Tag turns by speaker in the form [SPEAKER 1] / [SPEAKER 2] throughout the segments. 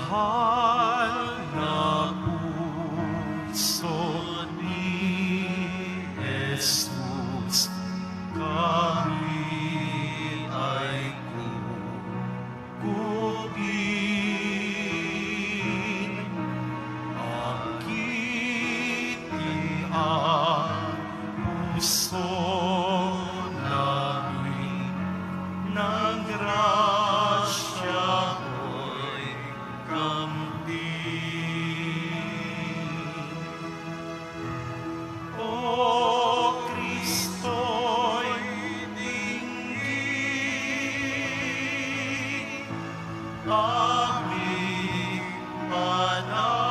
[SPEAKER 1] mahal na puso ni Jesus, kami ay kukupin. Akitin ang puso namin ng grasya mo'y kambing. O Kristo'y dinggin, aming panalangin.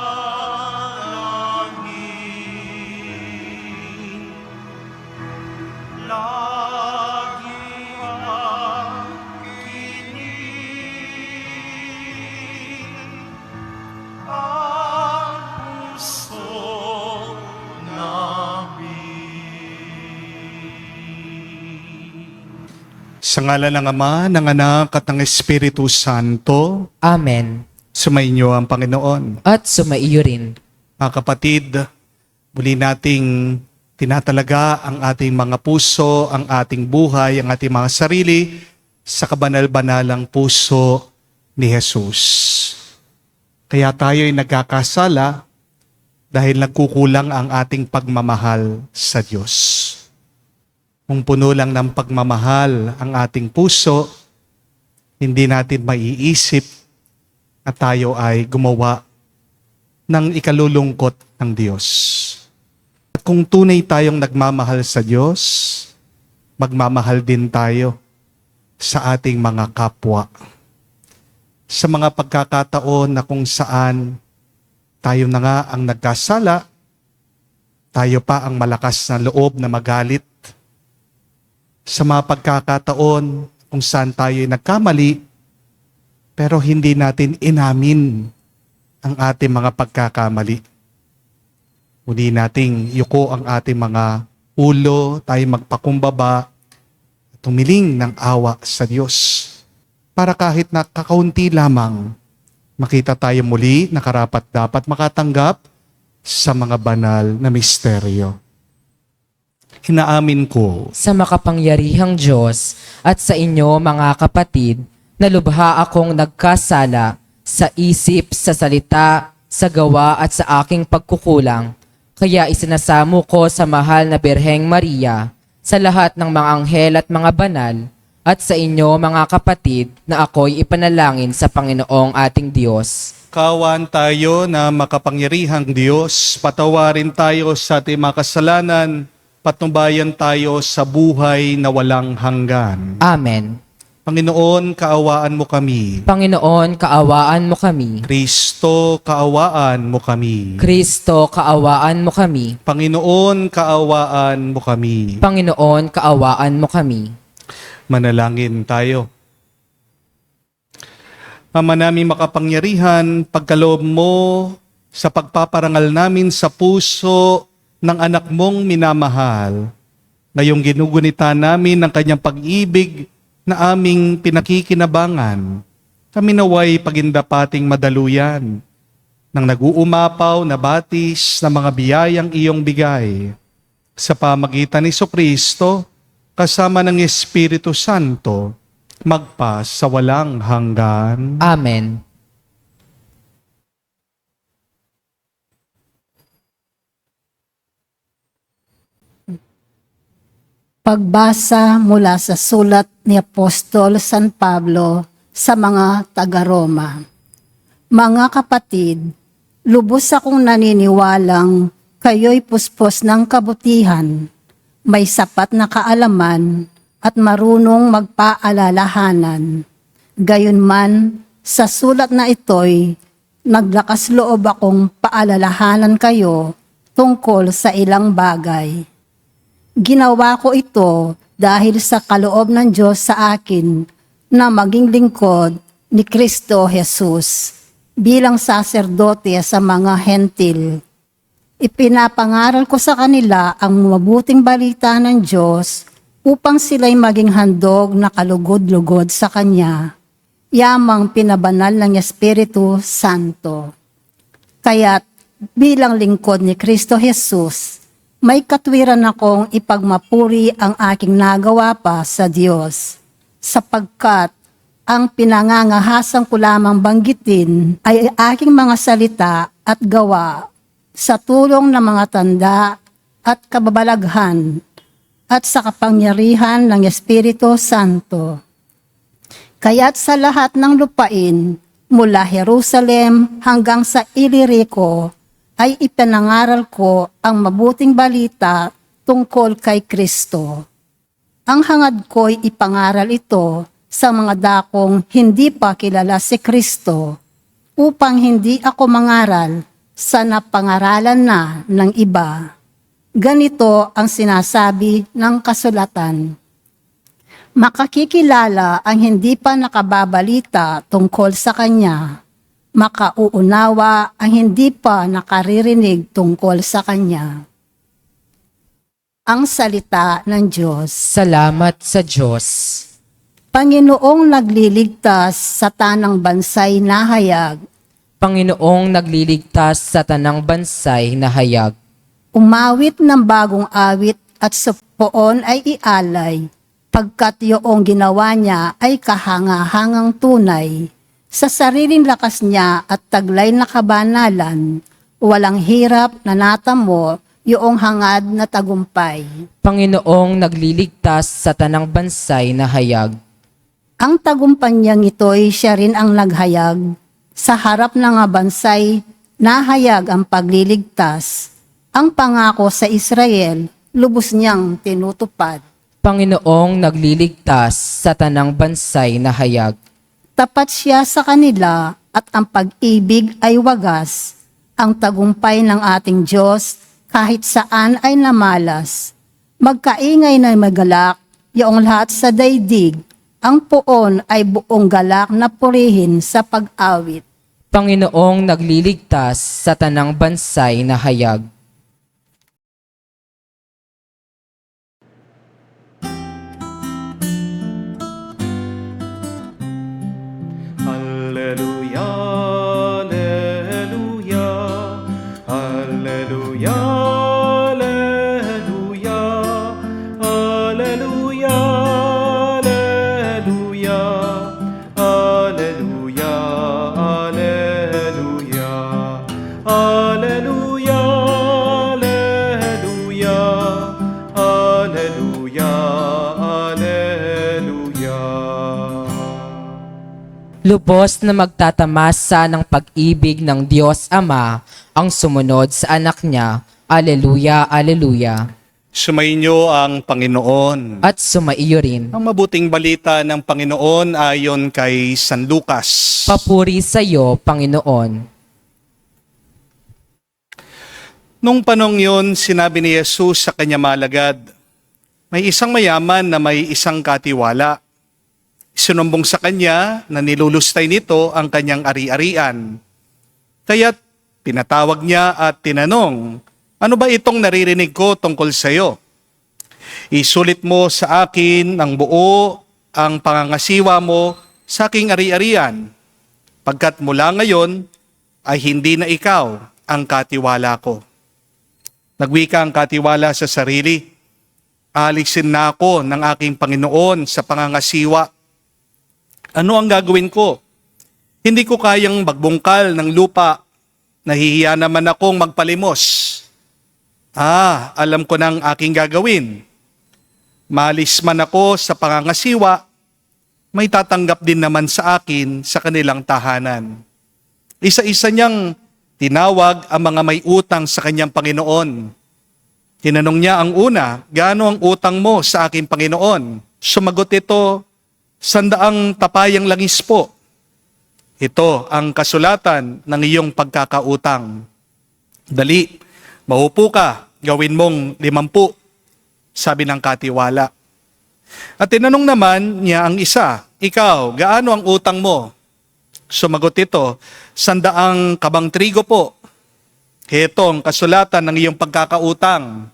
[SPEAKER 1] Lagi ang kinig ang puso namin. Sa ngalan ng Ama, ng Anak at ng Espiritu Santo,
[SPEAKER 2] Amen.
[SPEAKER 1] sumainyo ang Panginoon.
[SPEAKER 2] At sumaiyo rin.
[SPEAKER 1] Mga kapatid, muli nating tinatalaga ang ating mga puso, ang ating buhay, ang ating mga sarili sa kabanal-banalang puso ni Jesus. Kaya tayo'y nagkakasala dahil nagkukulang ang ating pagmamahal sa Diyos. Kung puno lang ng pagmamahal ang ating puso, hindi natin maiisip na tayo ay gumawa ng ikalulungkot ng Diyos. At kung tunay tayong nagmamahal sa Diyos, magmamahal din tayo sa ating mga kapwa. Sa mga pagkakataon na kung saan tayo na nga ang nagkasala, tayo pa ang malakas na loob na magalit. Sa mga pagkakataon kung saan tayo nagkamali, pero hindi natin inamin ang ating mga pagkakamali. Muli nating yuko ang ating mga ulo, tayo magpakumbaba, at humiling ng awa sa Diyos. Para kahit na kakaunti lamang, makita tayo muli na karapat dapat makatanggap sa mga banal na misteryo. Inaamin ko
[SPEAKER 2] Sa makapangyarihang Diyos at sa inyo mga kapatid, na lubha akong nagkasala sa isip, sa salita, sa gawa at sa aking pagkukulang. Kaya isinasamo ko sa mahal na Birheng Maria, sa lahat ng mga anghel at mga banal, at sa inyo mga kapatid na ako'y ipanalangin sa Panginoong ating Diyos.
[SPEAKER 1] kawan tayo na makapangyarihang Diyos, patawarin tayo sa ating mga kasalanan, patnubayan tayo sa buhay na walang hanggan.
[SPEAKER 2] Amen.
[SPEAKER 1] Panginoon, kaawaan mo kami.
[SPEAKER 2] Panginoon, kaawaan mo kami.
[SPEAKER 1] Kristo, kaawaan mo kami.
[SPEAKER 2] Kristo, kaawaan mo kami.
[SPEAKER 1] Panginoon, kaawaan mo kami.
[SPEAKER 2] Panginoon, kaawaan mo kami.
[SPEAKER 1] Manalangin tayo. Ama namin makapangyarihan, pagkaloob mo sa pagpaparangal namin sa puso ng anak mong minamahal, ngayong ginugunita namin ng kanyang pag-ibig na aming pinakikinabangan, kami naway pagindapating madaluyan ng nag-uumapaw na batis na mga biyayang iyong bigay sa pamagitan ni Jesucristo kasama ng Espiritu Santo, magpa sa walang hanggan.
[SPEAKER 2] Amen.
[SPEAKER 3] Pagbasa mula sa sulat ni Apostol San Pablo sa mga taga-Roma. Mga kapatid, lubos akong naniniwalang kayo'y puspos ng kabutihan, may sapat na kaalaman at marunong magpaalalahanan. Gayunman, sa sulat na ito'y naglakas loob akong paalalahanan kayo tungkol sa ilang bagay. Ginawa ko ito dahil sa kaloob ng Diyos sa akin na maging lingkod ni Kristo Jesus bilang saserdote sa mga hentil. Ipinapangaral ko sa kanila ang mabuting balita ng Diyos upang sila'y maging handog na kalugod-lugod sa Kanya. yamang pinabanal ng Espiritu Santo. Kaya't bilang lingkod ni Kristo Jesus, may katwiran akong ipagmapuri ang aking nagawa pa sa Diyos, sapagkat ang pinangangahasan ko lamang banggitin ay aking mga salita at gawa sa tulong ng mga tanda at kababalaghan at sa kapangyarihan ng Espiritu Santo. Kaya't sa lahat ng lupain, mula Jerusalem hanggang sa Ilirico, ay ipinangaral ko ang mabuting balita tungkol kay Kristo. Ang hangad ko'y ipangaral ito sa mga dakong hindi pa kilala si Kristo, upang hindi ako mangaral sa napangaralan na ng iba. Ganito ang sinasabi ng kasulatan: makakikilala ang hindi pa nakababalita tungkol sa Kanya, makauunawa ang hindi pa nakaririnig tungkol sa Kanya. Ang salita ng Diyos.
[SPEAKER 2] Salamat sa Diyos.
[SPEAKER 3] Panginoong nagliligtas sa tanang bansay na hayag,
[SPEAKER 2] Panginoong nagliligtas sa tanang bansay na hayag.
[SPEAKER 3] umawit ng bagong awit at sa poon ay ialay, pagkat yoong ginawa niya ay kahanga-hangang tunay. Sa sariling lakas niya at taglay na kabanalan, walang hirap na natamo yoong hangad na tagumpay.
[SPEAKER 2] Panginoong nagliligtas sa tanang bansay na hayag.
[SPEAKER 3] Ang tagumpay niyang ito'y siya rin ang naghayag. Sa harap ng mga bansay, nahayag ang pagliligtas. Ang pangako sa Israel, lubos niyang tinutupad.
[SPEAKER 2] Panginoong nagliligtas sa tanang bansay na hayag.
[SPEAKER 3] Tapat siya sa kanila at ang pag-ibig ay wagas. Ang tagumpay ng ating Diyos kahit saan ay namalas. Magkaingay na magalak, yaong lahat sa daigdig. Ang poon ay buong galak na purihin sa pag-awit.
[SPEAKER 2] Panginoong nagliligtas sa tanang bansay na hayag.
[SPEAKER 1] Alleluia, alleluia, alleluia, alleluia, alleluia, alleluia, alleluia, alleluia, alleluia, alleluia, alleluia, alleluia.
[SPEAKER 2] Lubos na magtatamasa ng pag-ibig ng Diyos Ama ang sumunod sa anak niya. Aleluya, aleluya.
[SPEAKER 1] Sumainyo ang Panginoon.
[SPEAKER 2] At sumaiyo rin.
[SPEAKER 1] Ang mabuting balita ng Panginoon ayon kay San Lucas.
[SPEAKER 2] Papuri sa iyo, Panginoon.
[SPEAKER 1] Nung panong yun, sinabi ni Jesus sa kanya malagad, may isang mayaman na may isang katiwala. Sinumbong sa kanya na nilulustay nito ang kanyang ari-arian. Kaya't pinatawag niya at tinanong, ano ba itong naririnig ko tungkol sa iyo? Isulit mo sa akin ang buo ang pangangasiwa mo sa aking ari-arian, pagkat mula ngayon ay hindi na ikaw ang katiwala ko. Nagwika ang katiwala sa sarili, alisin na ako ng aking Panginoon sa pangangasiwa. Ano ang gagawin ko? Hindi ko kayang magbungkal ng lupa. Nahihiya naman akong magpalimos. Alam ko ng aking gagawin. Malis man ako sa pangangasiwa, may tatanggap din naman sa akin sa kanilang tahanan. Isa-isa niyang tinawag ang mga may utang sa kanyang Panginoon. Tinanong niya ang una, gaano ang utang mo sa aking Panginoon? Sumagot ito, 100 tapayang langis po. Ito ang kasulatan ng iyong pagkakautang. Dali, maupo ka, gawin mong 50, sabi ng katiwala. At tinanong naman niya ang isa, ikaw, gaano ang utang mo? Sumagot ito, 100 kabang trigo po. Ito ang kasulatan ng iyong pagkakautang.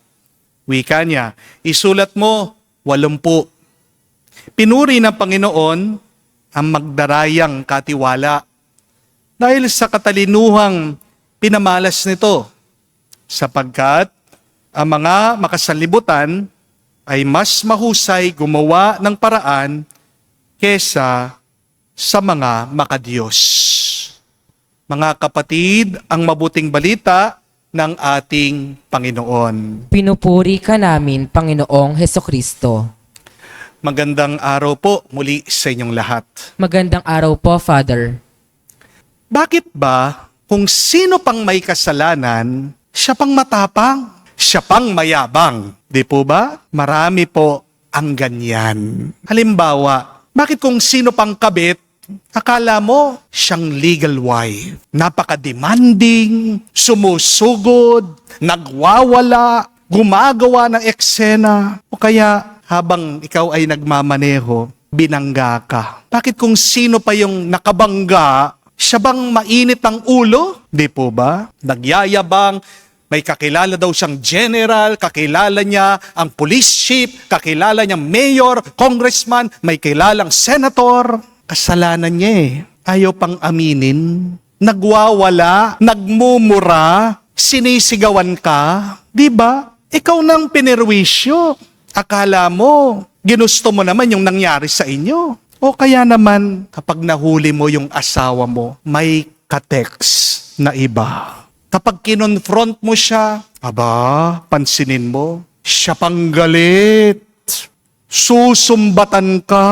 [SPEAKER 1] Wika niya, isulat mo 80. Pinuri ng Panginoon ang magdarayang katiwala dahil sa katalinuhang pinamalas nito, sapagkat ang mga makasanlibutan ay mas mahusay gumawa ng paraan kesa sa mga makadiyos. Mga kapatid, ang mabuting balita ng ating Panginoon.
[SPEAKER 2] Pinupuri ka namin, Panginoong Hesukristo.
[SPEAKER 1] Magandang araw po muli sa inyong lahat.
[SPEAKER 2] Magandang araw po, Father.
[SPEAKER 1] Bakit ba kung sino pang may kasalanan, siya pang matapang, siya pang mayabang? Di po ba? Marami po ang ganyan. Halimbawa, bakit kung sino pang kabit, akala mo siyang legal wife? Napaka-demanding, sumusugod, nagwawala, gumagawa ng eksena, o kaya habang ikaw ay nagmamaneho, binangga ka. Bakit kung sino pa yung nakabangga, siya bang mainit ang ulo? Di po ba? Nagyayabang, may kakilala daw siyang general, kakilala niya ang police chief, kakilala niya mayor, congressman, may kilalang senator. Kasalanan niya eh. Ayaw pang aminin. Nagwawala, nagmumura, sinisigawan ka. Di ba? Ikaw nang pinirwisyo. Akala mo, ginusto mo naman yung nangyari sa inyo. O kaya naman, kapag nahuli mo yung asawa mo, may ka-text na iba. Kapag kinonfront mo siya, aba, pansinin mo, siya pang galit. Susumbatan ka.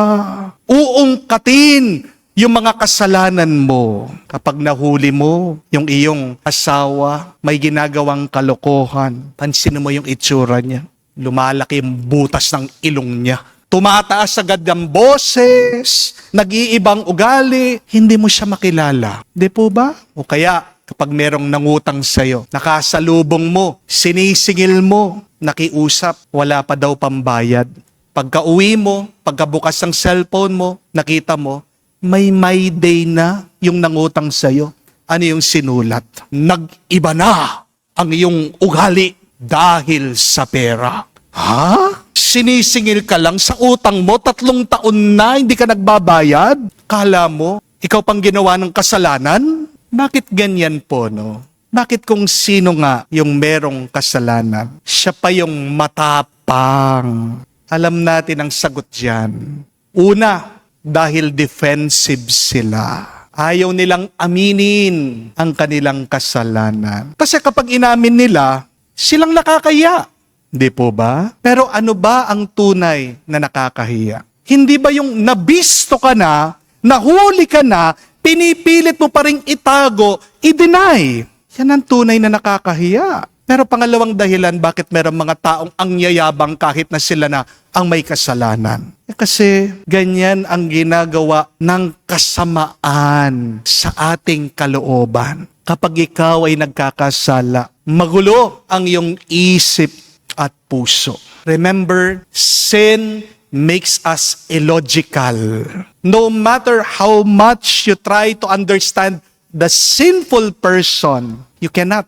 [SPEAKER 1] Uungkatin yung mga kasalanan mo. Kapag nahuli mo yung iyong asawa, may ginagawang kalokohan. Pansinin mo yung itsura niya. Lumalaki yung butas ng ilong niya. Tumataas agad ang boses, nag-iibang ugali, hindi mo siya makilala. Di po ba? O kaya, kapag merong nangutang sa'yo, nakasalubong mo, sinisingil mo, nakiusap, wala pa daw pambayad. Pagka-uwi mo, pagkabukas ng cellphone mo, nakita mo, may My Day na yung nangutang sa'yo. Ano yung sinulat? Nag-iba na ang iyong ugali dahil sa pera. Ha? Sinisingil ka lang sa utang mo, 3 taon na hindi ka nagbabayad? Kala mo, ikaw pang ginawa ng kasalanan? Bakit ganyan po, no? Bakit kung sino nga yung merong kasalanan, siya pa yung matapang? Alam natin ang sagot dyan. Una, dahil defensive sila. Ayaw nilang aminin ang kanilang kasalanan. Kasi kapag inamin nila, silang nakakahiya. Di po ba? Pero ano ba ang tunay na nakakahiya? Hindi ba yung nabisto ka na, nahuli ka na, pinipilit mo pa rin itago, i-deny? Yan ang tunay na nakakahiya. Pero pangalawang dahilan bakit merong mga taong angyayabang kahit na sila na ang may kasalanan. Kasi ganyan ang ginagawa ng kasamaan sa ating kalooban. Kapag ikaw ay nagkakasala, magulo ang iyong isip at puso. Remember, sin makes us illogical. No matter how much you try to understand the sinful person, you cannot.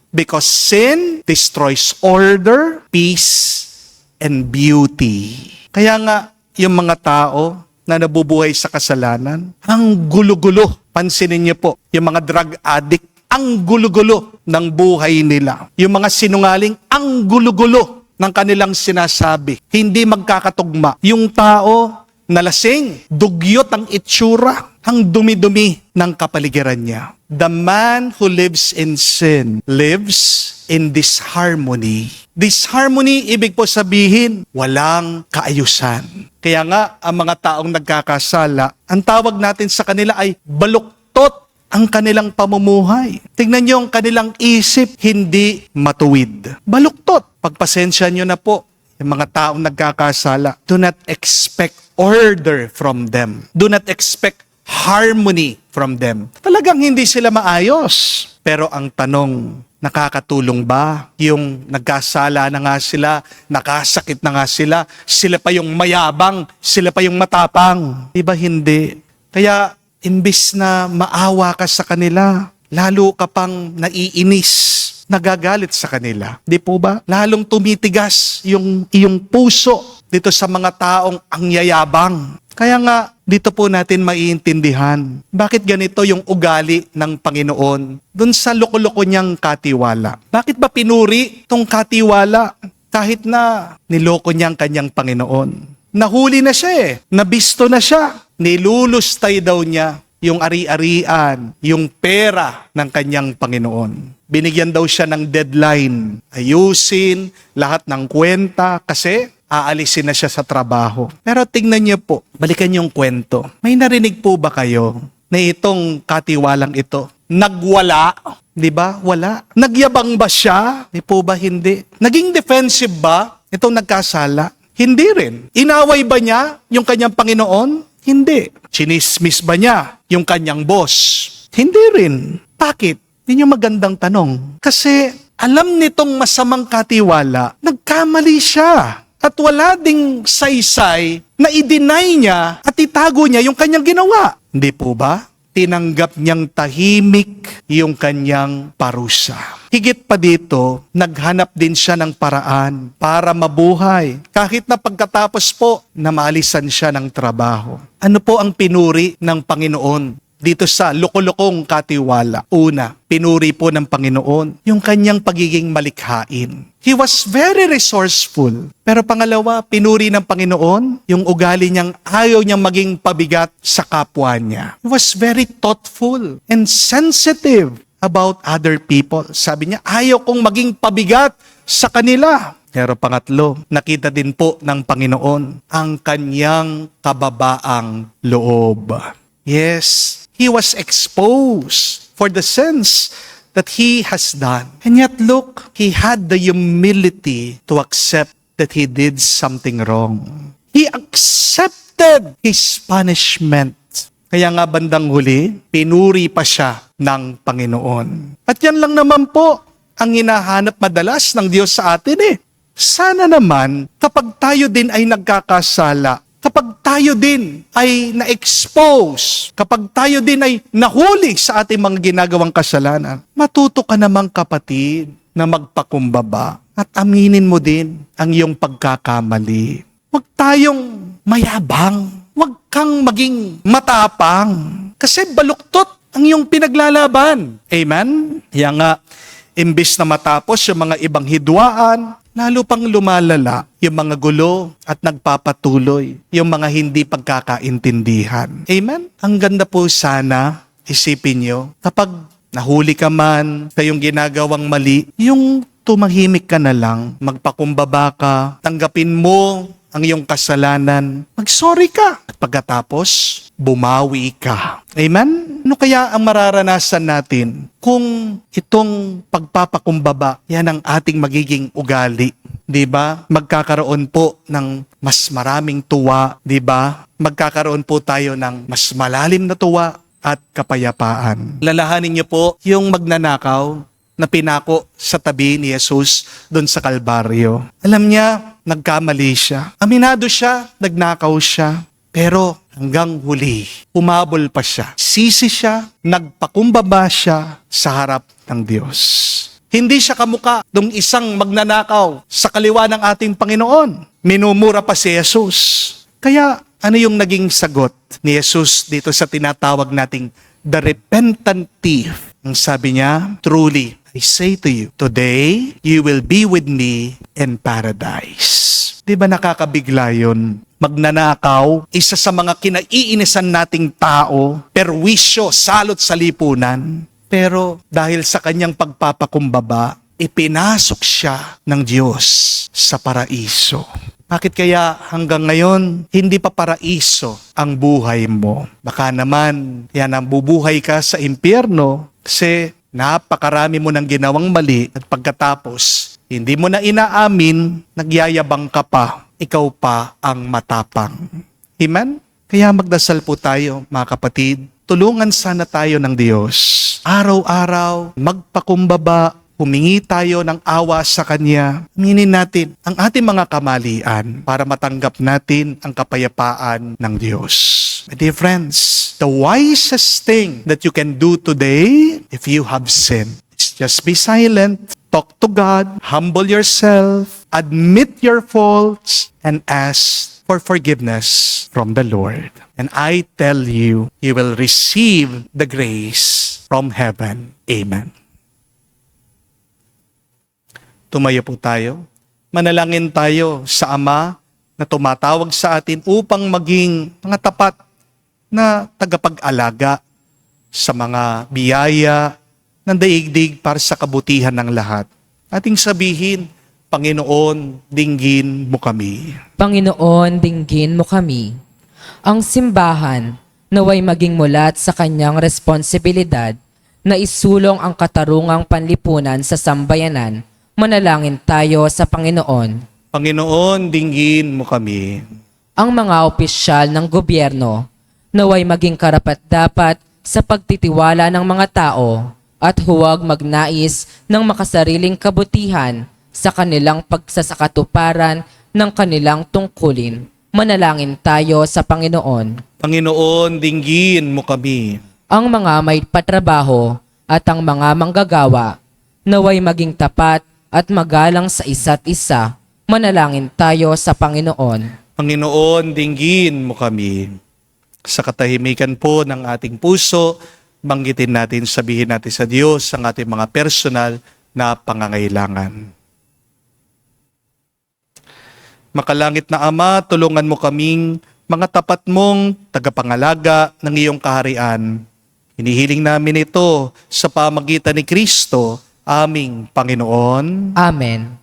[SPEAKER 1] Because sin destroys order, peace, and beauty. Kaya nga, yung mga tao na nabubuhay sa kasalanan, ang gulo-gulo. Pansinin niyo po, yung mga drug addict, ang gulo-gulo ng buhay nila. Yung mga sinungaling, ang gulo-gulo ng kanilang sinasabi. Hindi magkakatugma. Yung tao na lasing, dugyot ang itsura, ang dumi-dumi ng kapaligiran niya. The man who lives in sin lives in disharmony. Disharmony, ibig po sabihin, walang kaayusan. Kaya nga, ang mga taong nagkakasala, ang tawag natin sa kanila ay baluktot ang kanilang pamumuhay. Tingnan niyo ang kanilang isip, hindi matuwid. Baluktot. Pagpasensya niyo na po, yung mga taong nagkakasala, do not expect order from them. Do not expect harmony from them. Talagang hindi sila maayos. Pero ang tanong, nakakatulong ba? Yung nagkasala na nga sila, nakasakit na nga sila pa yung mayabang, sila pa yung matapang. Diba hindi? Kaya, imbis na maawa ka sa kanila, lalo ka pang naiinis, nagagalit sa kanila. Di po ba? Lalong tumitigas yung iyong puso dito sa mga taong angyayabang. Kaya nga, dito po natin maiintindihan bakit ganito yung ugali ng Panginoon dun sa loko-loko niyang katiwala. Bakit ba pinuri tong katiwala kahit na niloko niyang kanyang Panginoon? Nahuli na siya nabisto na siya. Nilulustay daw niya yung ari-arian, yung pera ng kanyang Panginoon. Binigyan daw siya ng deadline. Ayusin lahat ng kwenta kasi aalisin na siya sa trabaho. Pero tingnan niyo po, balikan yung kwento. May narinig po ba kayo na itong katiwalang ito nagwala? Di ba? Wala. Nagyabang ba siya? Di po ba hindi? Naging defensive ba itong nagkasala? Hindi rin. Inaway ba niya yung kanyang Panginoon? Hindi. Chinismis ba niya yung kanyang boss? Hindi rin. Bakit? Yun yung magandang tanong. Kasi alam nitong masamang katiwala, nagkamali siya. At wala ding saysay na i-deny niya at itago niya yung kanyang ginawa. Hindi po ba? Tinanggap niyang tahimik yung kanyang parusa. Higit pa dito, naghanap din siya ng paraan para mabuhay. Kahit na pagkatapos po, namalisan siya ng trabaho. Ano po ang pinuri ng Panginoon dito sa loko-lokong katiwala? Una, pinuri po ng Panginoon yung kanyang pagiging malikhain. He was very resourceful. Pero pangalawa, pinuri ng Panginoon yung ugali niyang ayaw niyang maging pabigat sa kapwa niya. He was very thoughtful and sensitive about other people. Sabi niya, ayaw kong maging pabigat sa kanila. Pero pangatlo, nakita din po ng Panginoon ang kanyang kababaang loob. Yes, he was exposed for the sins that he has done. And yet look, he had the humility to accept that he did something wrong. He accepted his punishment. Kaya nga bandang huli, pinuri pa siya ng Panginoon. At yan lang naman po ang hinahanap madalas ng Diyos sa atin Sana naman, kapag tayo din ay nagkakasala, kapag tayo din ay na-expose, kapag tayo din ay nahuli sa ating mga ginagawang kasalanan, matuto ka namang kapatid na magpakumbaba at aminin mo din ang iyong pagkakamali. Huwag tayong mayabang, huwag kang maging matapang, kasi baluktot ang iyong pinaglalaban. Amen? Kaya nga, imbis na matapos yung mga ibang hidwaan, lalo pang lumalala yung mga gulo at nagpapatuloy yung mga hindi pagkakaintindihan. Amen? Ang ganda po sana, isipin nyo, kapag nahuli ka man sa yung ginagawang mali, yung tumahimik ka na lang, magpakumbaba ka, tanggapin mo ang iyong kasalanan, mag-sorry ka. At pagkatapos, bumawi ka. Amen? Ano kaya ang mararanasan natin kung itong pagpapakumbaba, yan ang ating magiging ugali? Diba? Magkakaroon po ng mas maraming tuwa, diba? Magkakaroon po tayo ng mas malalim na tuwa at kapayapaan. Lalahanin niyo po yung magnanakaw na pinako sa tabi ni Jesus doon sa Kalbaryo. Alam niya, nagkamali siya. Aminado siya, nagnakaw siya. Pero hanggang huli, humabol pa siya. Sisi siya, nagpakumbaba siya sa harap ng Diyos. Hindi siya kamuka ng isang magnanakaw sa kaliwa ng ating Panginoon. Minumura pa si Jesus. Kaya ano yung naging sagot ni Jesus dito sa tinatawag nating the repentant thief? Ang sabi niya, truly, I say to you, today you will be with me in paradise. Di ba nakakabigla yun? Magnanakaw, isa sa mga kinaiinisan nating tao, perwisyo, salot sa lipunan. Pero dahil sa kanyang pagpapakumbaba, ipinasok siya ng Diyos sa paraiso. Bakit kaya hanggang ngayon, hindi pa paraiso ang buhay mo? Baka naman, yan ang bubuhay ka sa impyerno kasi napakarami mo ng ginawang mali at pagkatapos, hindi mo na inaamin, nagyayabang ka pa, ikaw pa ang matapang. Amen? Kaya magdasal po tayo, mga kapatid. Tulungan sana tayo ng Diyos. Araw-araw, magpakumbaba, humingi tayo ng awa sa Kanya. Aminin natin ang ating mga kamalian para matanggap natin ang kapayapaan ng Diyos. My dear friends, the wisest thing that you can do today if you have sinned is just be silent, talk to God, humble yourself, admit your faults, and ask for forgiveness from the Lord. And I tell you, you will receive the grace from heaven. Amen. Tumayo po tayo. Manalangin tayo sa Ama na tumatawag sa atin upang maging mga tapat na tagapag-alaga sa mga biyaya ng daigdig para sa kabutihan ng lahat. Ating sabihin, Panginoon, dinggin mo kami.
[SPEAKER 2] Panginoon, dinggin mo kami. Ang simbahan naway maging mulat sa kanyang responsibilidad na isulong ang katarungang panlipunan sa sambayanan. Manalangin tayo sa Panginoon.
[SPEAKER 1] Panginoon, dinggin mo kami.
[SPEAKER 2] Ang mga opisyal ng gobyerno naway maging karapat-dapat sa pagtitiwala ng mga tao at huwag magnais ng makasariling kabutihan sa kanilang pagsasakatuparan ng kanilang tungkulin. Manalangin tayo sa Panginoon.
[SPEAKER 1] Panginoon, dinggin mo kami.
[SPEAKER 2] Ang mga may patrabaho at ang mga manggagawa naway maging tapat at magalang sa isa't isa. Manalangin tayo sa Panginoon.
[SPEAKER 1] Panginoon, dinggin mo kami. Sa katahimikan po ng ating puso, banggitin natin, sabihin natin sa Diyos ang ating mga personal na pangangailangan. Makalangit na Ama, tulungan mo kaming mga tapat mong tagapangalaga ng iyong kaharian. Hinihiling namin ito sa pamagitan ni Kristo, aming Panginoon.
[SPEAKER 2] Amen.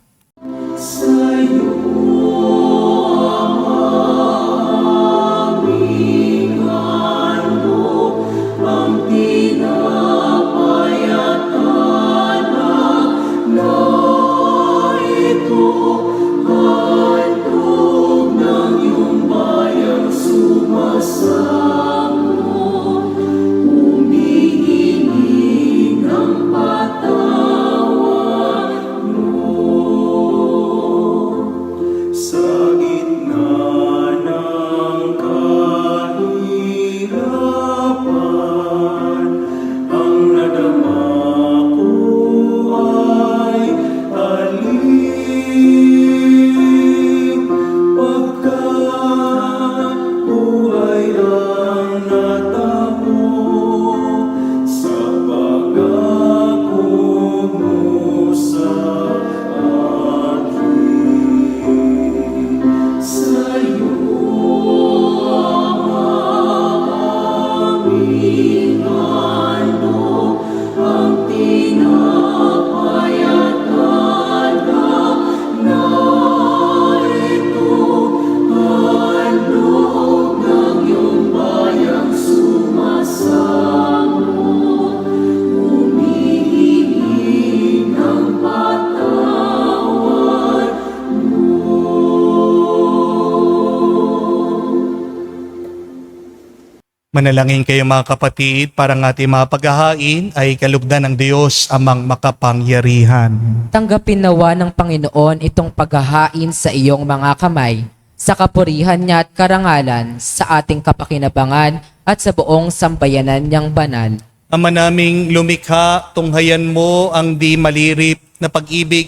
[SPEAKER 1] Manalangin kayo mga kapatid, para ng ating mga paghahain ay kalugdan ng Diyos amang makapangyarihan.
[SPEAKER 2] Tanggapin nawa ng Panginoon itong paghahain sa iyong mga kamay, sa kapurihan niya at karangalan, sa ating kapakinabangan at sa buong sambayanan niyang banal.
[SPEAKER 1] Ama naming lumikha, tunghayan mo ang di malirip na pag-ibig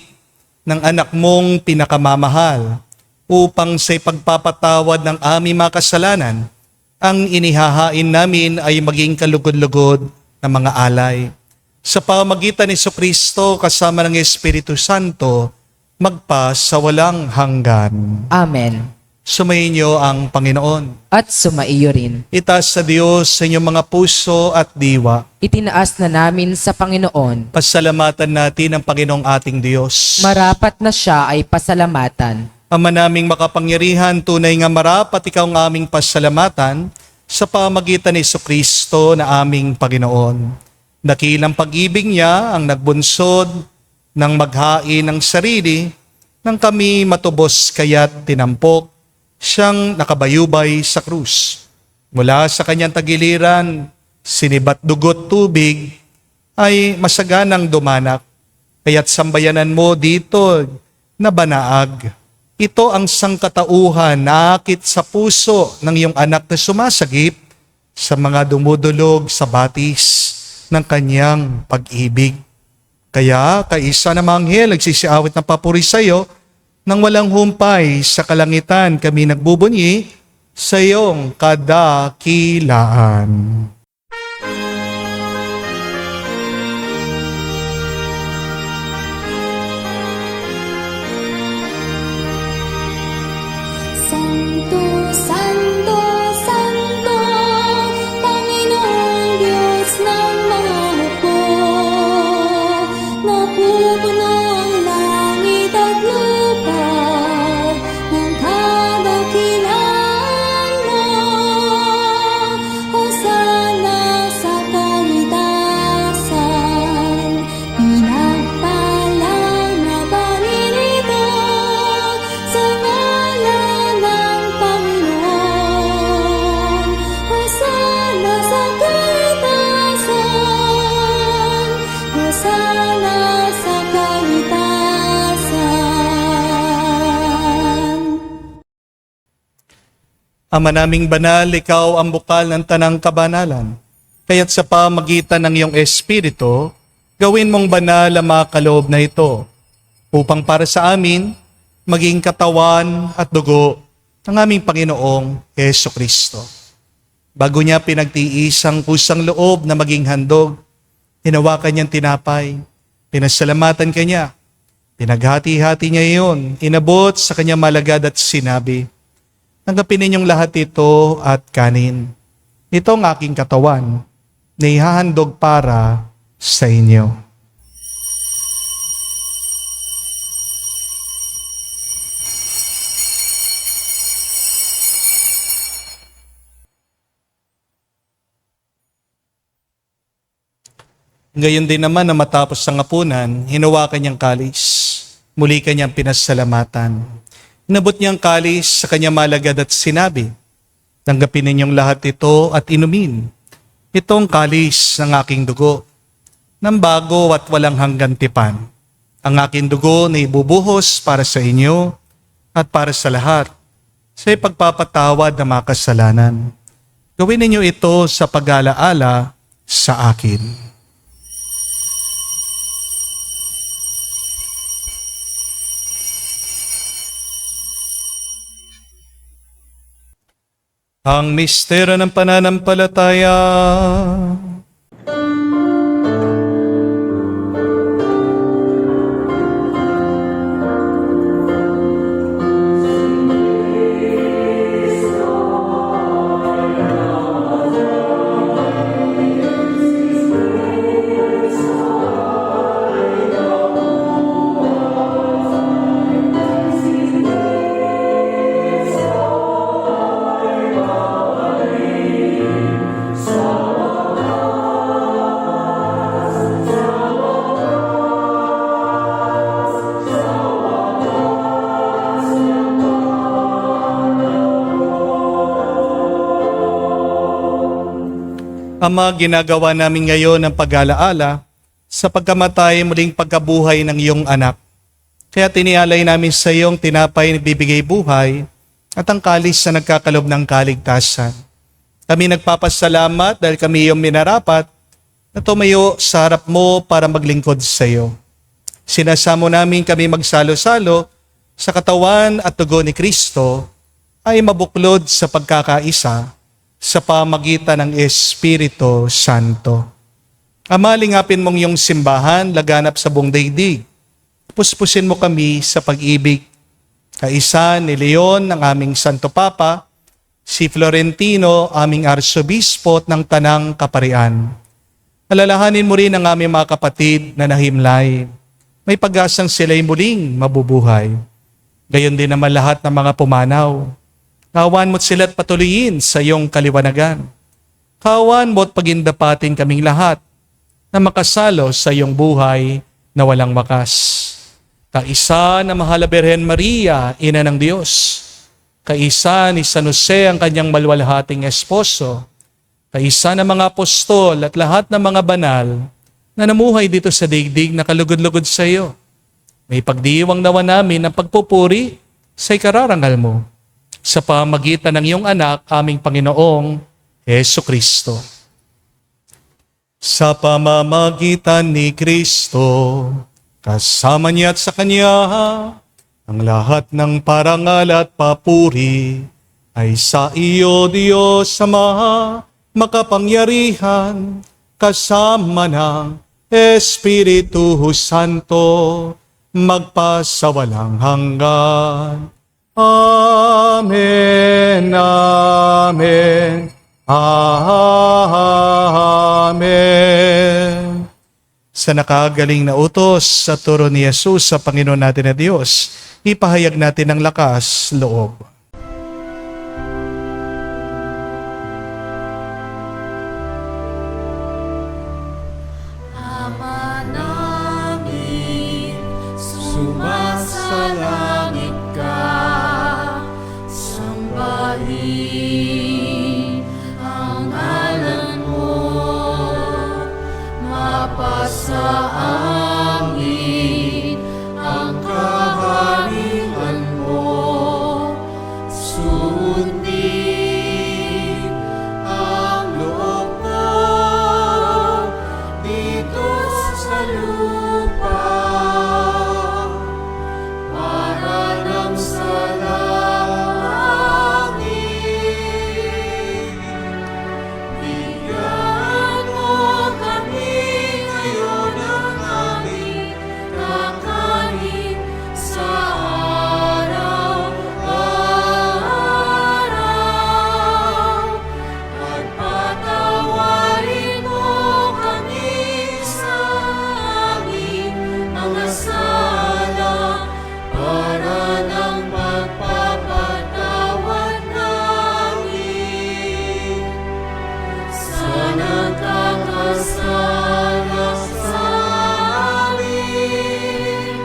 [SPEAKER 1] ng anak mong pinakamamahal upang sa pagpapatawad ng aming mga kasalanan, ang inihahain namin ay maging kalugod-lugod na mga alay. Sa pamagitan ni Jesucristo kasama ng Espiritu Santo, magpa sa walang hanggan.
[SPEAKER 2] Amen.
[SPEAKER 1] Sumayin niyo ang Panginoon.
[SPEAKER 2] At sumaiyo rin.
[SPEAKER 1] Itaas sa Diyos sa inyong mga puso at diwa.
[SPEAKER 2] Itinaas na namin sa Panginoon.
[SPEAKER 1] Pasalamatan natin ang Panginoong ating Diyos.
[SPEAKER 2] Marapat na siya ay pasalamatan.
[SPEAKER 1] Ama naming makapangyarihan, tunay nga marapat ikaw ang aming pasalamatan sa pamagitan ni Jesucristo na aming Panginoon. Dakilang pag-ibig niya ang nagbunsod ng maghain ng sarili nang kami matubos kaya't tinampok siyang nakabayubay sa krus. Mula sa kanyang tagiliran, sinibat dugot tubig ay masaganang dumanak, kaya't sambayanan mo dito na banaag. Ito ang sangkatauhan na akit sa puso ng iyong anak na sumasagip sa mga dumudulog sa batis ng kanyang pag-ibig. Kaya kaisa na mga anghel nagsisiawit ng papuri sa iyo, nang walang humpay sa kalangitan kami nagbubunyi sa iyong kadakilaan.
[SPEAKER 4] Santo, Santo, Santo, Panginoong Diyos ng mga hukbo. Napupuno ang langit at lupa ng kadakilaan mo. Hosana sa kaitasan, pinagpalang na paninito sa ngalan ng Panginoon. Hosana sa kaitasan, Hosana sa kaitasan.
[SPEAKER 1] Ama naming banal, ikaw ang bukal ng tanang kabanalan. Kaya't sa pamagitan ng iyong Espiritu, gawin mong banal ang mga kaloob na ito, upang para sa amin, maging katawan at dugo ng aming Panginoong Heso Kristo. Bago niya pinagtiis ang kusang loob na maging handog, hinawakan niyang tinapay, pinasalamatan kanya, pinaghati-hati niya iyon, inabot sa kanyang malagad at sinabi, "Tanggapin ninyong lahat ito at kanin. Ito ang aking katawan na ihahandog para sa inyo." Gayon din naman na matapos ang hapunan, hinawakan niyang kalis. Muli kanyang pinasalamatan. Inabot niyang kalis sa kanyang malagad at sinabi, "Tanggapin ninyong lahat ito at inumin. Itong kalis ng aking dugo, ng bago at walang hanggan tipan. Ang aking dugo na ibubuhos para sa inyo at para sa lahat, sa ipagpapatawad ng mga kasalanan. Gawin ninyo ito sa pag-alaala sa akin." Ang mistero ng pananampalataya. Ama, ginagawa namin ngayon ang pag-alaala sa pagkamatay muling pagkabuhay ng iyong anak. Kaya tinialay namin sa iyong tinapay na bibigay buhay at ang kalis na nagkakalob ng kaligtasan. Kami nagpapasalamat dahil kami iyong minarapat na tumayo sa harap mo para maglingkod sa iyo. Sinasamo namin kami magsalo-salo sa katawan at dugo ni Kristo ay mabuklod sa pagkakaisa sa pamagitan ng Espiritu Santo. Ama, lingapin mong iyong simbahan, laganap sa buong daigdig. Puspusin mo kami sa pag-ibig. Kaisa ni Leon, ang aming Santo Papa, si Florentino, aming Arsobispo ng Tanang Kaparian. Alalahanin mo rin ang aming mga kapatid na nahimlay. May pag-asang sila'y muling mabubuhay. Gayon din naman lahat ng mga pumanaw. Kawan mo't sila't patuloyin sa iyong kaliwanagan. Kawan mo't pagindapatin kaming lahat na makasalo sa iyong buhay na walang wakas. Kaisa na mahal na Birhen Maria, Ina ng Diyos. Kaisa ni San Jose, ang kanyang maluwalhating esposo. Kaisa ng mga apostol at lahat ng mga banal na namuhay dito sa daigdig na kalugod-lugod sa iyo. May pagdiwang nawa namin ang pagpupuri sa ikararangal mo sa pamagitan ng iyong anak, aming Panginoong Heso Kristo. Sa pamamagitan ni Kristo, kasama niya at sa Kanya, Ang lahat ng parangal at papuri ay sa iyo, Diyos Ama, makapangyarihan, kasama ng Espiritu Santo, magpasawalang hanggan. Amen, amen, amen. Sa nakagaling na utos sa turo ni Jesus sa Panginoon natin na Diyos, ipahayag natin ang lakas loob.
[SPEAKER 4] Ama namin, sumasalangit ka, sambahin ang ngalan mo, mapasa amin ang kaharian mo, sundin ang loob mo dito sa lupa para nang sa langit. Bigyan mo kami ngayon ng aming kakanin sa araw-araw. At patawarin mo kami sa aming mga sala para ng pagpapatawad namin sa nagkakasala sa amin.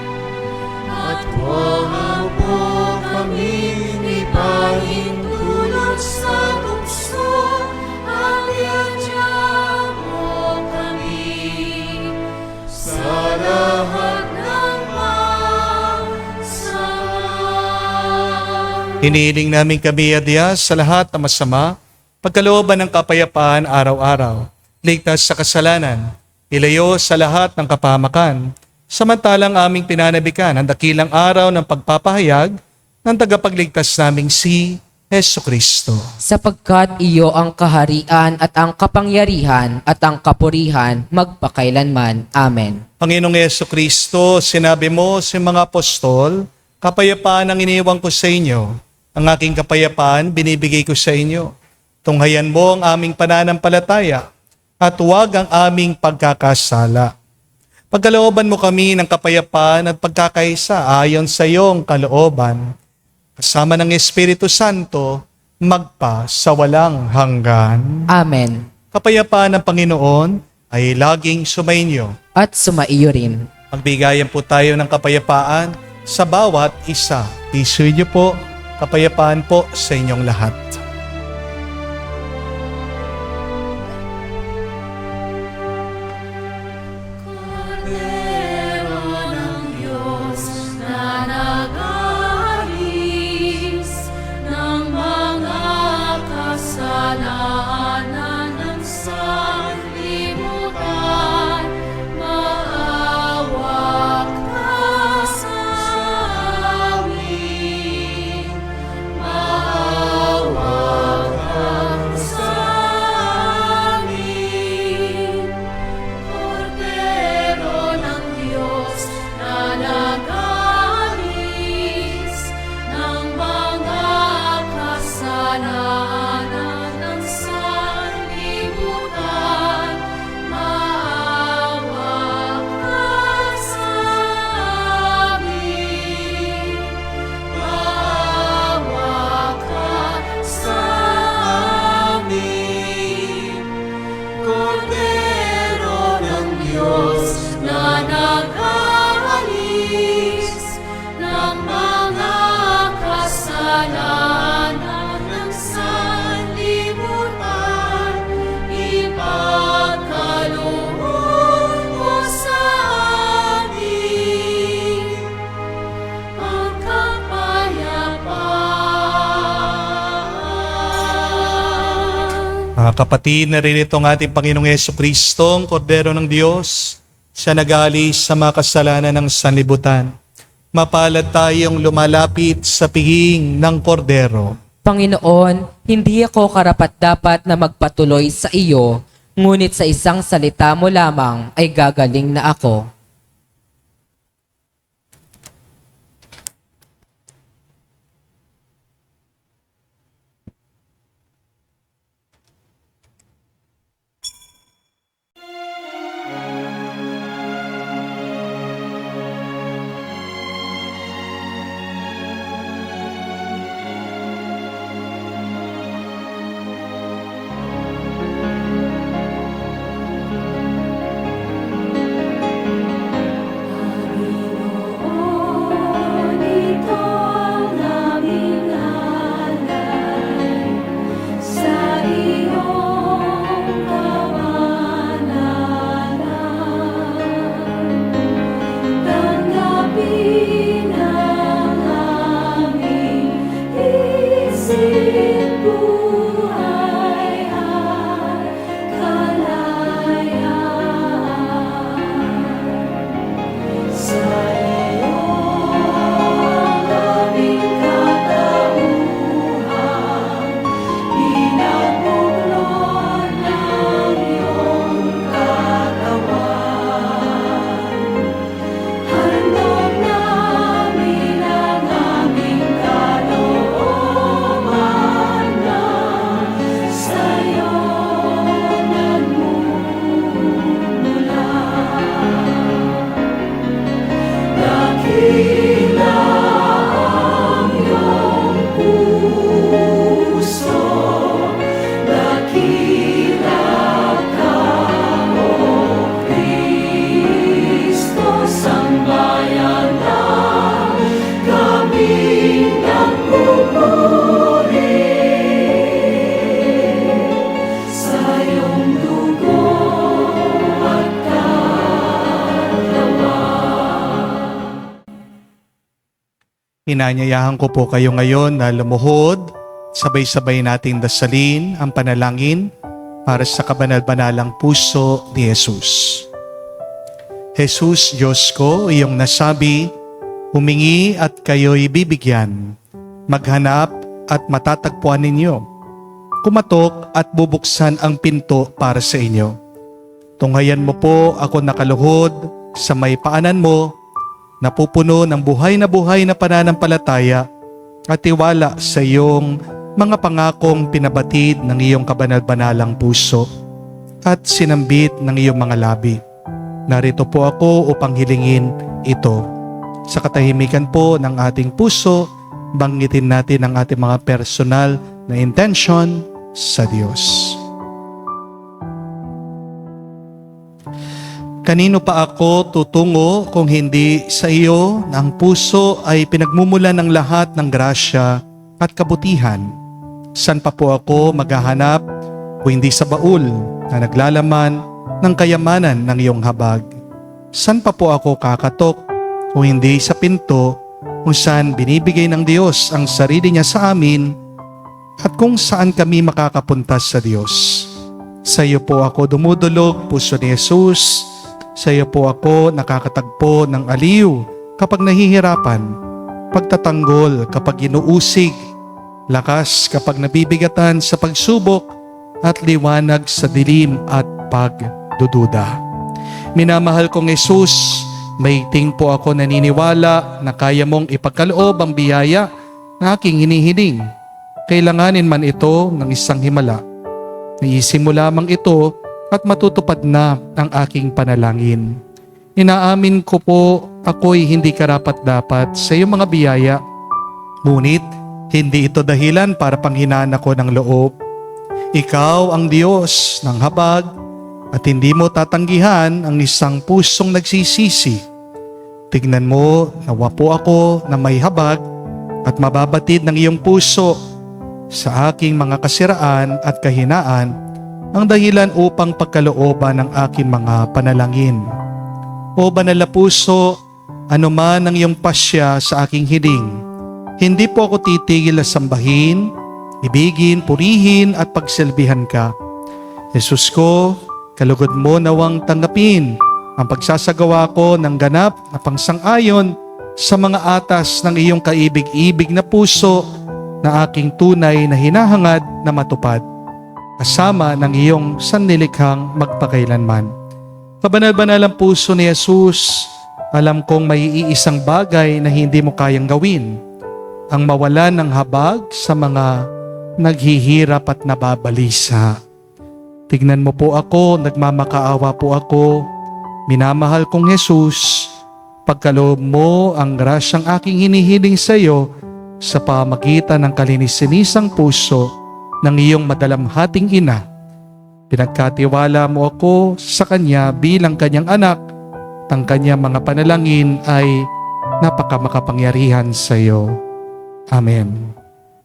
[SPEAKER 4] At huwag mo kami ipahintulot sa tukso, at iadya mo kami sa lahat ng masama.
[SPEAKER 1] Hinihiling namin kami, Adya, sa lahat ng masama, pagkalooban ng kapayapaan araw-araw, ligtas sa kasalanan, ilayo sa lahat ng kapahamakan, samantalang aming pinanabikan ang dakilang araw ng pagpapahayag ng tagapagligtas naming si Jesucristo.
[SPEAKER 2] Sapagkat iyo ang kaharian at ang kapangyarihan at ang kapurihan magpakailanman. Amen.
[SPEAKER 1] Panginoong Jesucristo, sinabi mo sa mga apostol, kapayapaan ang iniwan ko sa inyo, ang aking kapayapaan binibigay ko sa inyo. Tunghayan mo ang aming pananampalataya at huwag ang aming pagkakasala. Pagkalooban mo kami ng kapayapaan at pagkakaisa ayon sa iyong kalooban, kasama ng Espiritu Santo, magpa sa walang hanggan.
[SPEAKER 2] Amen.
[SPEAKER 1] Kapayapaan ng Panginoon ay laging sumainyo.
[SPEAKER 2] At sumaiyo rin.
[SPEAKER 1] Magbigayan po tayo ng kapayapaan sa bawat isa. Isuyo niyo po, kapayapaan po sa inyong lahat.
[SPEAKER 4] Kordero ng Diyos na nag-aalis ng mga kasalanan ng sanlibutan, maawa ka sa amin. Maawa ka sa amin. Kordero ng Diyos na nag-aalis ng mga kasalanan ng sanlibutan, maawa ka sa amin. Maawa ka sa amin. Kordero ng Diyos na nag-aalis ng mga kasalanan ng sanlibutan, ipagkaloob mo sa amin ang kapayapaan.
[SPEAKER 1] Mga kapatid, naririto ang ating Panginoong Jesucristo, ang Kordero ng Diyos, siya nag-aalis sa mga kasalanan ng sanlibutan. Mapalad tayong lumalapit sa pihing ng kordero.
[SPEAKER 2] Panginoon, hindi ako karapat-dapat na magpatuloy sa iyo, ngunit sa isang salita mo lamang ay gagaling na ako.
[SPEAKER 4] Panginoon, ito ang aming alay sa iyong kabanalan. Tanggapin ang aming isip, buhay at kalayaan. Sa iyo ang aming katauhan, pinagbukod ng iyong katawan. Handog namin ang aming kalooban na sa iyo nagmumula. Dakila ang iyong puso, dakila ka, O Kristo, sambayan na kaming nagpupuri sa iyong dugo at
[SPEAKER 1] Inanyayahan ko po kayo ngayon na lumuhod, sabay-sabay nating dasalin ang panalangin para sa kabanal-banalang puso ni Jesus. Jesus, Diyos ko, iyong nasabi, humingi at kayo'y bibigyan, maghanap at matatagpuan ninyo, kumatok at bubuksan ang pinto para sa inyo. Tunghayan mo po ako nakaluhod sa may paanan mo, napupuno ng buhay na pananampalataya at tiwala sa iyong mga pangakong pinabatid ng iyong kabanal-banalang puso at sinambit ng iyong mga labi. Narito po ako upang hilingin ito. Sa katahimikan po ng ating puso, banggitin natin ang ating mga personal na intention sa Diyos. Kanino pa ako tutungo kung hindi sa iyo na ang puso ay pinagmumulan ng lahat ng grasya at kabutihan? San pa po ako maghahanap kung hindi sa baul na naglalaman ng kayamanan ng iyong habag? San pa po ako kakatok kung hindi sa pinto kung saan binibigay ng Diyos ang sarili niya sa amin at kung saan kami makakapunta sa Diyos? Sa iyo po ako dumudulog, puso ni Jesus. Sa iyo po ako nakakatagpo ng aliw kapag nahihirapan, pagtatanggol kapag inuusig, lakas kapag nabibigatan sa pagsubok, at liwanag sa dilim at pagdududa. Minamahal kong Jesus, maiting po ako naniniwala na kaya mong ipagkaloob ang biyaya na aking hinihiling. Kailanganin man ito ng isang himala. Iisin mo lamang ito at matutupad na ang aking panalangin. Inaamin ko po ako'y hindi karapat-dapat sa iyong mga biyaya. Ngunit hindi ito dahilan para panghinaan ako ng loob. Ikaw ang Diyos ng habag at hindi mo tatanggihan ang isang pusong nagsisisi. Tignan mo, nawa po ako na may habag at mababatid ng iyong puso sa aking mga kasiraan at kahinaan ang dahilan upang pagkalooban ng aking mga panalangin. O banal na puso, anuman ang iyong pasya sa aking hiling, hindi po ako titigil na sambahin, ibigin, purihin at pagsilbihan ka. Jesus ko, kalugod mo nawang tanggapin ang pagsasagawa ko ng ganap na pangsang-ayon sa mga atas ng iyong kaibig-ibig na puso na aking tunay na hinahangad na matupad, kasama ng iyong sanlilikhang magpakailanman. Kabanal-banalang puso ni Jesus, alam kong may iisang bagay na hindi mo kayang gawin, ang mawalan ng habag sa mga naghihirap at nababalisa. Tignan mo po ako, nagmamakaawa po ako, minamahal kong Jesus, pagkaloob mo ang grasyang aking hinihiling sa iyo sa pamagitan ng kalinis-sinisang puso ng iyong madalamhating ina. Pinagkatiwala mo ako sa Kanya bilang Kanyang anak, at ang Kanyang mga panalangin ay napakamakapangyarihan sa iyo. Amen.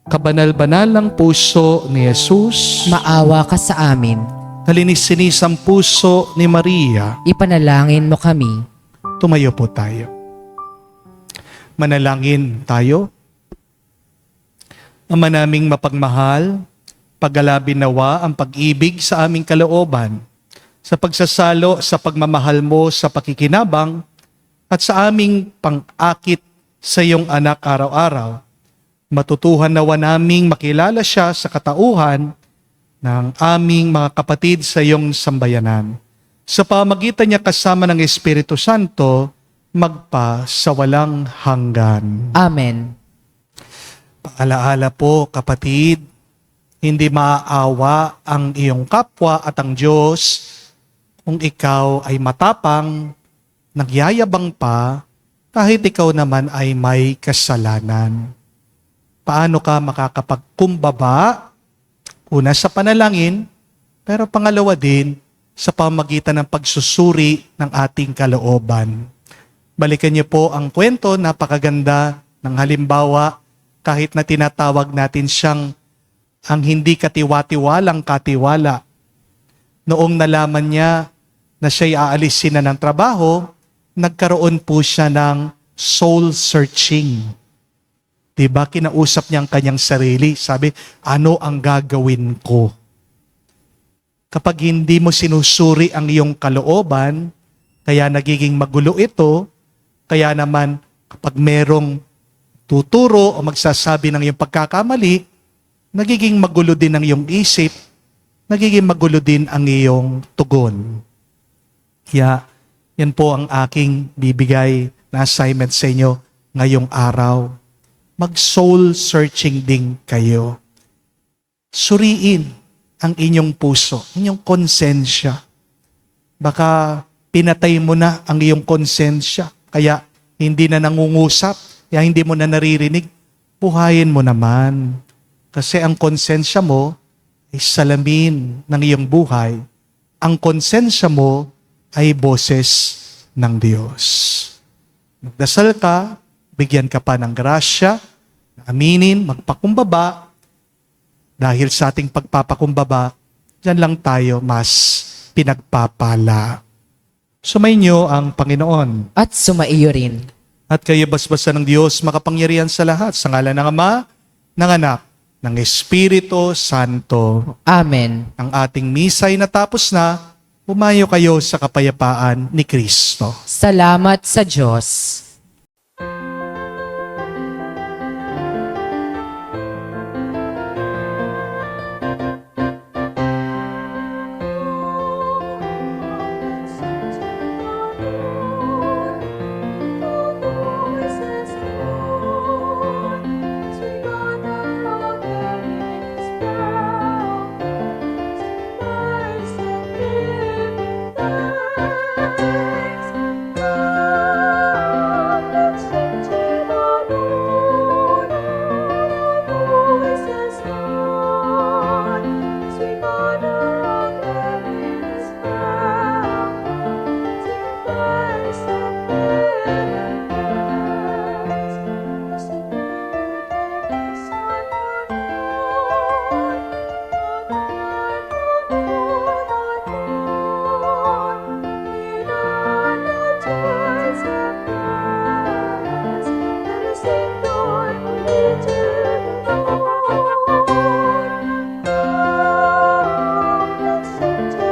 [SPEAKER 1] Kabanal-banalang puso ni Jesus,
[SPEAKER 2] Maawa ka sa amin.
[SPEAKER 1] kalinis-sinisang puso ni Maria,
[SPEAKER 2] Ipanalangin mo kami.
[SPEAKER 1] tumayo po tayo. Manalangin tayo. Ama naming mapagmahal, paggalabin nawa ang pag-ibig sa aming kalooban, sa pagsasalo sa pagmamahal mo sa pakikinabang, at sa aming pang-akit sa iyong anak araw-araw. Matutuhan nawa naming makilala siya sa katauhan ng aming mga kapatid sa iyong sambayanan. Sa pamagitan niya kasama ng Espiritu Santo, magpa sa walang hanggan.
[SPEAKER 2] Amen.
[SPEAKER 1] Paalaala po kapatid, hindi maaawa ang iyong kapwa at ang Diyos kung ikaw ay matapang, nagyayabang pa, kahit ikaw naman ay may kasalanan. Paano ka makakapagkumbaba? Una sa panalangin, pero pangalawa din sa pamagitan ng pagsusuri ng ating kalooban. Balikan niyo po ang kwento, napakaganda ng halimbawa, kahit na tinatawag natin siyang ang hindi katiwa-tiwalang katiwala. Noong nalaman niya na siya'y aalisin na ng trabaho, nagkaroon po siya ng soul searching. Diba? Kinausap niya ang kanyang sarili. Sabi, ano ang gagawin ko? Kapag hindi mo sinusuri ang iyong kalooban, kaya nagiging magulo ito, kaya naman kapag merong tuturo o magsasabi ng iyong pagkakamali, nagiging magulo din ang iyong isip, nagiging magulo din ang iyong tugon. Kaya yan po ang aking bibigay na assignment sa inyo ngayong araw. Mag-soul searching din kayo. Suriin ang inyong puso, inyong konsensya. Baka pinatay mo na ang iyong konsensya, kaya hindi na nangungusap, kaya hindi mo na naririnig. Buhayin mo naman. Kasi ang konsensya mo ay salamin ng iyong buhay. Ang konsensya mo ay boses ng Diyos. Magdasal ka, bigyan ka pa ng grasya, aminin, magpakumbaba. Dahil sa ating pagpapakumbaba, dyan lang tayo mas pinagpapala. Sumainyo ang Panginoon.
[SPEAKER 2] At sumaiyo rin.
[SPEAKER 1] At kayo basbasa ng Diyos, makapangyarihan sa lahat, sa ngalan ng Ama, ng Anak, ng Espiritu Santo.
[SPEAKER 2] Amen.
[SPEAKER 1] Ang ating misa'y natapos na, pumayo kayo sa kapayapaan ni Kristo.
[SPEAKER 2] Salamat sa Diyos.